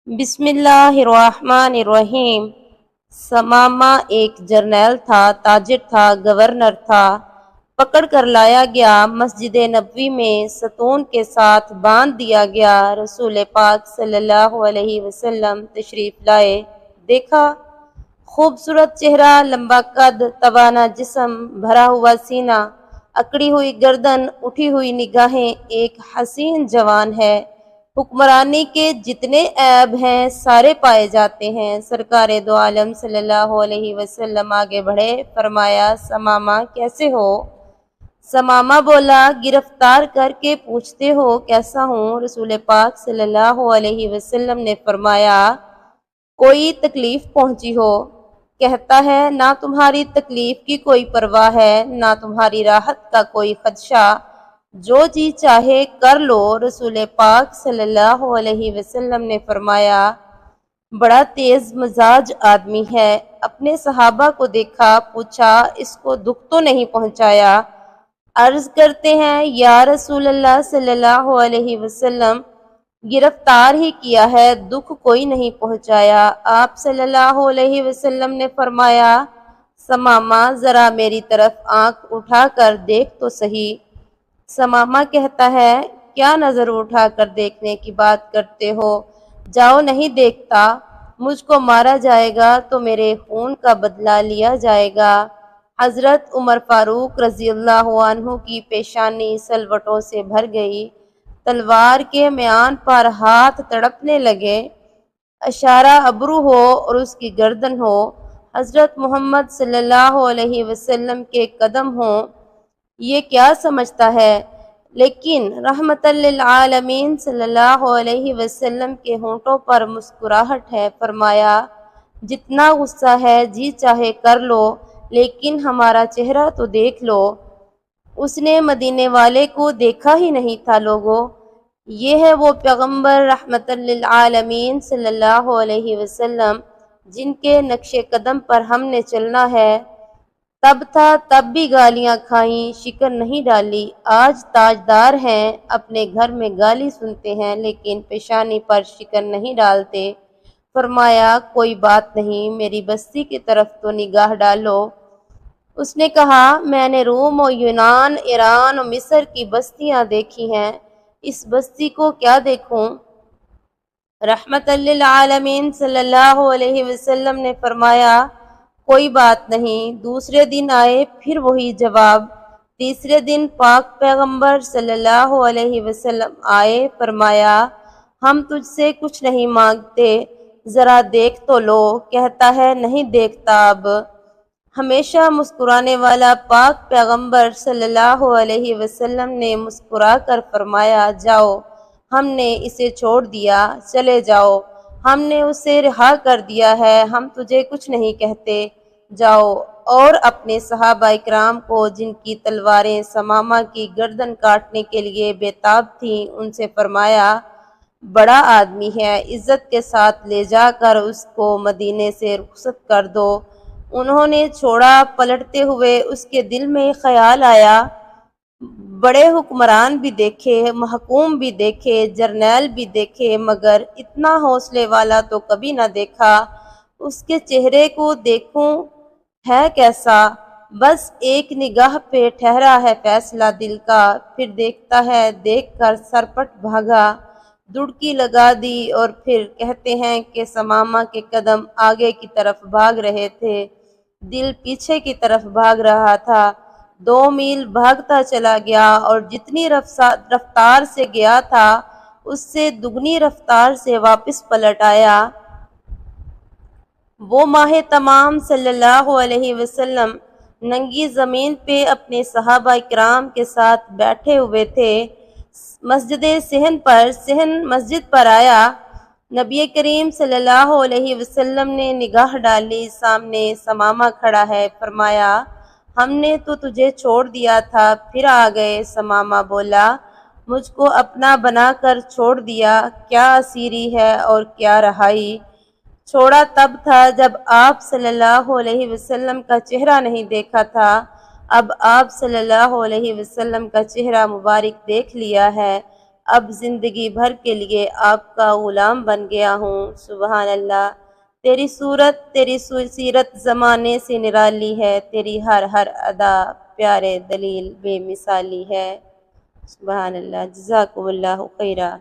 بسم اللہ الرحمن الرحیم۔ سمامہ ایک جرنیل تھا، تاجر تھا، گورنر تھا۔ پکڑ کر لایا گیا، مسجد نبوی میں ستون کے ساتھ باندھ دیا گیا۔ رسول پاک صلی اللہ علیہ وسلم تشریف لائے۔ دیکھا خوبصورت چہرہ، لمبا قد، توانا جسم، بھرا ہوا سینہ، اکڑی ہوئی گردن، اٹھی ہوئی نگاہیں، ایک حسین جوان ہے۔ حکمرانی کے جتنے عیب ہیں سارے پائے جاتے ہیں۔ سرکار دو عالم صلی اللہ علیہ وسلم آگے بڑھے، فرمایا سمامہ کیسے ہو؟ سمامہ بولا گرفتار کر کے پوچھتے ہو کیسا ہوں؟ رسول پاک صلی اللہ علیہ وسلم نے فرمایا کوئی تکلیف پہنچی ہو؟ کہتا ہے نہ تمہاری تکلیف کی کوئی پرواہ ہے، نہ تمہاری راحت کا کوئی خدشہ، جو جی چاہے کر لو۔ رسول پاک صلی اللہ علیہ وسلم نے فرمایا بڑا تیز مزاج آدمی ہے۔ اپنے صحابہ کو دیکھا، پوچھا اس کو دکھ تو نہیں پہنچایا؟ عرض کرتے ہیں یا رسول اللہ صلی اللہ علیہ وسلم گرفتار ہی کیا ہے، دکھ کوئی نہیں پہنچایا۔ آپ صلی اللہ علیہ وسلم نے فرمایا سمامہ ذرا میری طرف آنکھ اٹھا کر دیکھ تو صحیح۔ سمامہ کہتا ہے کیا نظر اٹھا کر دیکھنے کی بات کرتے ہو؟ جاؤ نہیں دیکھتا، مجھ کو مارا جائے گا تو میرے خون کا بدلہ لیا جائے گا۔ حضرت عمر فاروق رضی اللہ عنہ کی پیشانی سلوٹوں سے بھر گئی، تلوار کے میان پر ہاتھ تڑپنے لگے، اشارہ ابرو ہو اور اس کی گردن ہو، حضرت محمد صلی اللہ علیہ وسلم کے قدم ہوں، یہ کیا سمجھتا ہے؟ لیکن رحمت للعالمین صلی اللہ علیہ وسلم کے ہونٹوں پر مسکراہٹ ہے۔ فرمایا جتنا غصہ ہے جی چاہے کر لو، لیکن ہمارا چہرہ تو دیکھ لو۔ اس نے مدینے والے کو دیکھا ہی نہیں تھا۔ لوگوں، یہ ہے وہ پیغمبر رحمت للعالمین صلی اللہ علیہ وسلم جن کے نقش قدم پر ہم نے چلنا ہے۔ تب تھا تب بھی گالیاں کھائیں، شکن نہیں ڈالی۔ آج تاجدار ہیں، اپنے گھر میں گالی سنتے ہیں لیکن پیشانی پر شکن نہیں ڈالتے۔ فرمایا کوئی بات نہیں، میری بستی کی طرف تو نگاہ ڈالو۔ اس نے کہا میں نے روم و یونان، ایران و مصر کی بستیاں دیکھی ہیں، اس بستی کو کیا دیکھوں؟ رحمت للعالمین صلی اللہ علیہ وسلم نے فرمایا کوئی بات نہیں۔ دوسرے دن آئے، پھر وہی جواب۔ تیسرے دن پاک پیغمبر صلی اللہ علیہ وسلم آئے، فرمایا ہم تجھ سے کچھ نہیں مانگتے، ذرا دیکھ تو لو۔ کہتا ہے نہیں دیکھتا اب۔ ہمیشہ مسکرانے والا پاک پیغمبر صلی اللہ علیہ وسلم نے مسکرا کر فرمایا جاؤ، ہم نے اسے چھوڑ دیا، چلے جاؤ، ہم نے اسے رہا کر دیا ہے، ہم تجھے کچھ نہیں کہتے، جاؤ۔ اور اپنے صحابہ اکرام کو جن کی تلواریں سمامہ کی گردن کاٹنے کے لیے بےتاب تھیں، ان سے فرمایا بڑا آدمی ہے، عزت کے ساتھ لے جا کر اس کو مدینے سے رخصت کر دو۔ انہوں نے چھوڑا۔ پلٹتے ہوئے اس کے دل میں خیال آیا بڑے حکمران بھی دیکھے، محکوم بھی دیکھے، جرنیل بھی دیکھے، مگر اتنا حوصلے والا تو کبھی نہ دیکھا۔ اس کے چہرے کو دیکھوں ہے کیسا؟ بس ایک نگاہ پہ ٹھہرا ہے فیصلہ دل کا، پھر دیکھتا ہے، دیکھ کر سرپٹ بھاگا، دڑکی لگا دی۔ اور پھر کہتے ہیں کہ سمامہ کے قدم آگے کی طرف بھاگ رہے تھے، دل پیچھے کی طرف بھاگ رہا تھا۔ 2 میل بھاگتا چلا گیا اور جتنی رفتار سے گیا تھا اس سے دگنی رفتار سے واپس پلٹ آیا۔ وہ ماہ تمام صلی اللہ علیہ وسلم ننگی زمین پہ اپنے صحابہ اکرام کے ساتھ بیٹھے ہوئے تھے۔ مسجد صحن مسجد پر آیا، نبی کریم صلی اللہ علیہ وسلم نے نگاہ ڈالی، سامنے سمامہ کھڑا ہے۔ فرمایا ہم نے تو تجھے چھوڑ دیا تھا، پھر آ گئے۔ سمامہ بولا مجھ کو اپنا بنا کر چھوڑ دیا، کیا اسیری ہے اور کیا رہائی۔ چھوڑا تب تھا جب آپ صلی اللہ علیہ وسلم کا چہرہ نہیں دیکھا تھا، اب آپ صلی اللہ علیہ وسلم کا چہرہ مبارک دیکھ لیا ہے، اب زندگی بھر کے لیے آپ کا غلام بن گیا ہوں۔ سبحان اللہ، تیری صورت، تیری سیرت زمانے سے نرالی ہے، تیری ہر ادا پیارے دلیل بے مثالی ہے۔ سبحان اللہ، جزاکم اللہ خیرہ۔